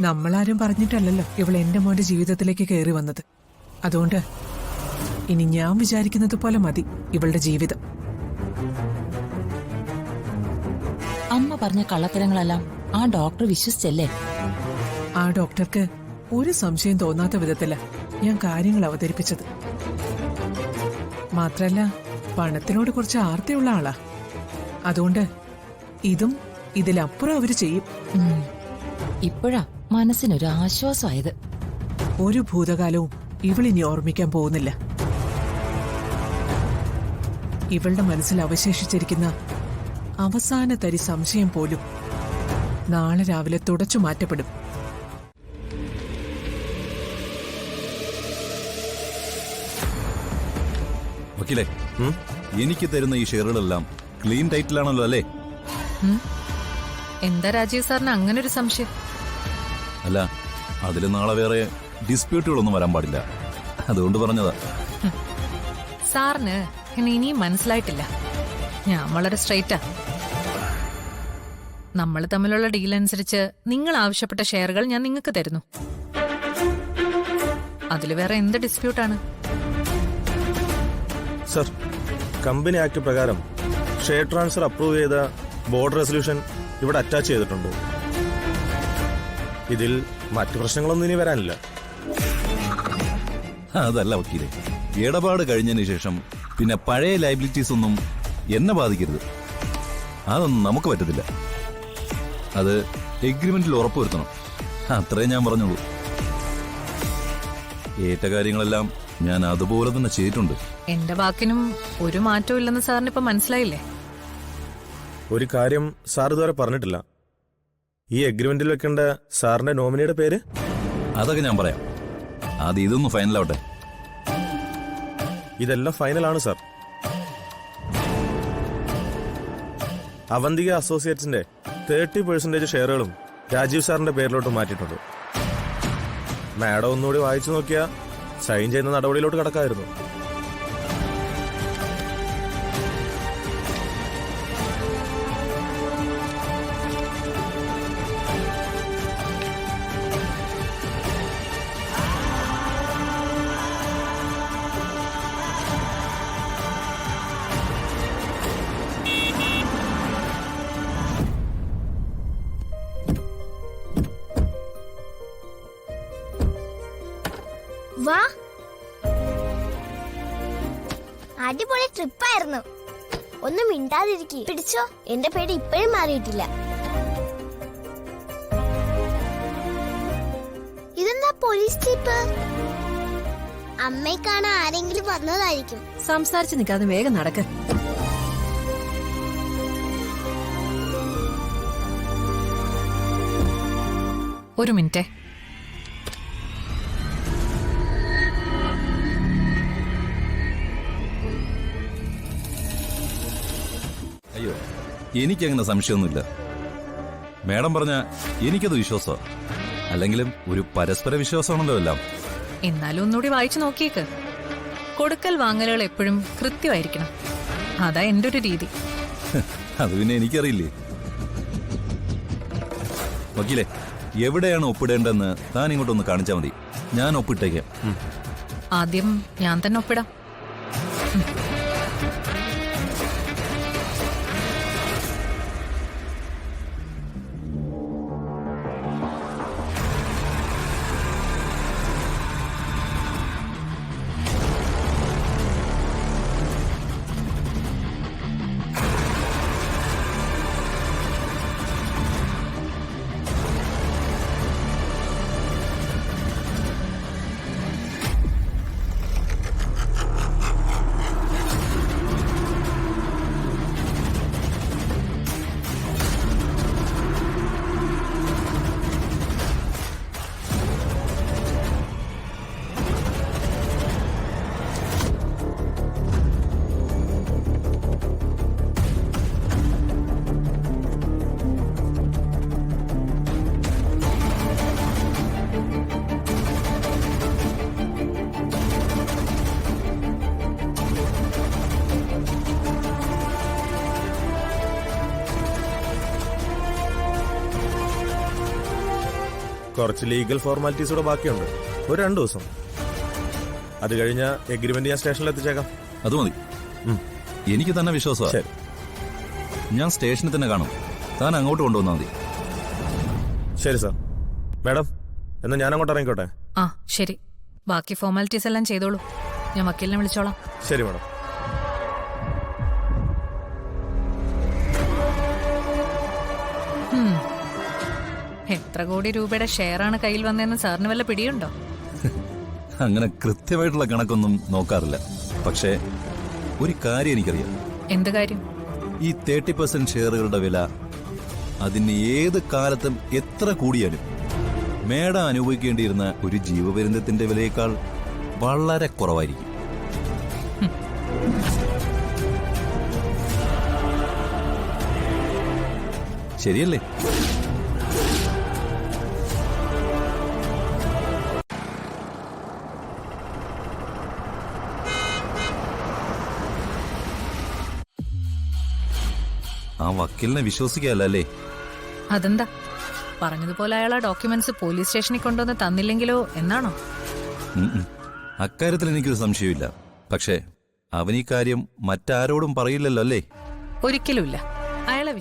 നമ്മളാരും പറഞ്ഞിട്ടല്ലല്ലോ ഇവൾ എന്റെ മോന്റെ ജീവിതത്തിലേക്ക് കയറി വന്നത്. അതുകൊണ്ട് ഇനി ഞാൻ വിചാരിക്കുന്നത് പോലെ മതി ഇവളുടെ ജീവിതം. അമ്മ പറഞ്ഞ കള്ളത്തരങ്ങളെല്ലാം ആ ഡോക്ടർ വിശ്വസിച്ചല്ലേ? ആ ഡോക്ടർക്ക് ഒരു സംശയം തോന്നാത്ത വിധത്തില ഞാൻ കാര്യങ്ങൾ അവതരിപ്പിച്ചത്. മാത്രല്ല പണത്തിനോട് കുറച്ച് ആർത്തിയുള്ള ആളാ. അതുകൊണ്ട് ഇതും ഇതിലപ്പുറം അവര് ചെയ്യും. ഇപ്പോഴാ മനസ്സിനൊരു ആശ്വാസമായത്. ഒരു ഭൂതകാലവും ഇവളിനി ഓർമ്മിക്കാൻ പോകുന്നില്ല. ഇവളുടെ മനസ്സിൽ അവശേഷിച്ചിരിക്കുന്ന അവസാന തരി സംശയം പോലും നാളെ രാവിലെ തുടച്ചു മാറ്റപ്പെടും. വക്കീലേ, എനിക്ക് തരുന്ന ഈ ഷെയറുകളെല്ലാം ക്ലീൻ ടൈറ്റിലാണല്ലോ അല്ലേ? എന്താ രാജീവ് സാറിന് അങ്ങനെ ഒരു സംശയം? അല്ല, അതിൽ നാളെ വേറെ ഡിസ്പ്യൂട്ടുകളൊന്നും വരാൻ പാടില്ല, അതുകൊണ്ട് പറഞ്ഞതാ. സാറിന് എന്നെ ഇനിയും മനസ്സിലായിട്ടില്ല. ഞാൻ വളരെ സ്ട്രെയിറ്റാ. നമ്മൾ തമ്മിലുള്ള ഡീൽ അനുസരിച്ച് നിങ്ങൾ ആവശ്യപ്പെട്ട ഷെയറുകൾ ഞാൻ നിങ്ങൾക്ക് തരുന്നു. അതിൽ വേറെ എന്ത് ഡിസ്പ്യൂട്ടാണ്? സർ, കമ്പനി ആക്ട് പ്രകാരം ഷെയർ ട്രാൻസ്ഫർ അപ്രൂവ് ചെയ്ത ബോർഡ് റെസൊല്യൂഷൻ ഇവിടെ അറ്റാച്ച് ചെയ്തിട്ടുണ്ട്. ഇതിൽ മറ്റു പ്രശ്നങ്ങളൊന്നും ഇനി വരാനില്ല. അതല്ല വക്കീലെ, ഇടപാട് കഴിഞ്ഞതിന് ശേഷം പിന്നെ പഴയ ലയബിലിറ്റീസ് ഒന്നും എന്നെ ബാധിക്കരുത്. അതൊന്നും നമുക്ക് പറ്റത്തില്ല. അത് എഗ്രിമെന്റിൽ ഉറപ്പുവരുത്തണം, അത്രേ ഞാൻ പറഞ്ഞുള്ളൂ. ഏറ്റ കാര്യങ്ങളെല്ലാം ഞാൻ അതുപോലെ തന്നെ ചെയ്തിട്ടുണ്ട്. എന്റെ വാക്കിനും ഒരു മാറ്റവും ഇല്ലെന്ന് സാറിന് ഇപ്പൊ മനസ്സിലായില്ലേ? ഒരു കാര്യം സാർ ഇതുവരെ പറഞ്ഞിട്ടില്ല. ഈ എഗ്രിമെന്റിൽ വെക്കേണ്ട സാറിന്റെ നോമിനിയുടെ പേര്? അതൊക്കെ ഞാൻ പറയാം. ആദ്യം ഇതൊന്ന് ഫൈനലാവട്ടെ. ഇതെല്ലാം ഫൈനലാണ് സാർ. അവന്തിക അസോസിയേറ്റ്സിന്റെ 30% ഷെയറുകളും രാജീവ് സാറിന്റെ പേരിലോട്ട് മാറ്റിയിട്ടുണ്ട്. മാഡം ഒന്നുകൂടി വായിച്ചു നോക്കിയാൽ സൈൻ ചെയ്യുന്ന നടപടിയിലോട്ട് കടക്കായിരുന്നു. വാ, അടിപൊളി ട്രിപ്പായിരുന്നു. ഒന്നും മിണ്ടാതിരിക്കി. പിടിച്ചോ, എന്റെ പേടി ഇപ്പോഴും മാറിയിട്ടില്ല. ഇതെന്താ പോലീസ് ജീപ്പ്? അമ്മയെ കാണാൻ ആരെങ്കിലും വന്നതായിരിക്കും. സംസാരിച്ച് നിൽക്കാതെ വേഗം നടക്ക്. ഒരു മിനിറ്റ്. അയ്യോ, എനിക്കങ്ങനെ സംശയമൊന്നുമില്ല. മാഡം പറഞ്ഞ എനിക്കത് വിശ്വാസമാണ്. അല്ലെങ്കിലും ഒരു പരസ്പര വിശ്വാസമാണല്ലോ എല്ലാം. എന്നാലും ഒന്നുകൂടി വായിച്ചു നോക്കിയേക്ക്. കൊടുക്കൽ വാങ്ങലുകൾ എപ്പോഴും കൃത്യമായിരിക്കണം. അതാ എന്റെ ഒരു രീതി. അത് പിന്നെ എനിക്കറിയില്ലേ. വക്കീലെ, എവിടെയാണ് ഒപ്പിടേണ്ടെന്ന് താൻ ഇങ്ങോട്ടൊന്ന് കാണിച്ചാൽ മതി, ഞാൻ ഒപ്പിട്ടേക്കാം. ആദ്യം ഞാൻ തന്നെ ഒപ്പിടാം. കുറച്ച് ലീഗൽ ഫോർമാലിറ്റീസ് കൂടെ ബാക്കിയുണ്ട്. ഒരു 2 ദിവസം. അത് കഴിഞ്ഞ എഗ്രിമെന്റ് ഞാൻ സ്റ്റേഷനിൽ എത്തിച്ചേക്കാം. അത് മതി. എനിക്ക് തന്നെ വിശ്വാസമാണ്. ശരി. ഞാൻ സ്റ്റേഷനിൽ തന്നെ കാണും. താൻ അങ്ങോട്ട് കൊണ്ടുവന്നാൽ മതി. ശരി സാർ. മാഡം, എന്നാ ഞാൻ അങ്ങോട്ട് ഇറങ്ങിക്കോട്ടെ? ആ ശരി, ബാക്കി ഫോർമാലിറ്റീസ് എല്ലാം ചെയ്തോളൂ. ഞാൻ വക്കീലിനെ വിളിച്ചോളാം. ശരി മാഡം. എത്ര കോടി രൂപയുടെ ഷെയറാണ് കയ്യിൽ വന്നതെന്ന് സാറിന് വല്ല പിടിയുണ്ടോ? അങ്ങനെ കൃത്യമായിട്ടുള്ള കണക്കൊന്നും നോക്കാറില്ല. പക്ഷേ ഒരു കാര്യം എനിക്കറിയാം. എന്ത് കാര്യം? ഈ 30% ഷെയറുകളുടെ വില അതിന് ഏത് കാലത്തും എത്ര കൂടിയാലും മേഡം അനുഭവിക്കേണ്ടിയിരുന്ന ഒരു ജീവപര്യന്തത്തിന്റെ വിലയേക്കാൾ വളരെ കുറവായിരിക്കും. ശരിയല്ലേ? ആ വക്കീലിനെ വിശ്വസിക്കാല്ലേ? അതെന്താ? പറഞ്ഞതുപോലെ അയാൾ ആ ഡോക്യുമെന്റ്സ് പോലീസ് സ്റ്റേഷനിൽ കൊണ്ടുവന്ന് തന്നില്ലെങ്കിലോ എന്നാണോ? അക്കാര്യത്തിൽ എനിക്കൊരു സംശയമില്ല. പക്ഷേ അവൻ ഈ കാര്യം മറ്റാരോടും പറയില്ലല്ലോ അല്ലേ? ഒരിക്കലുമില്ല. അയാളെ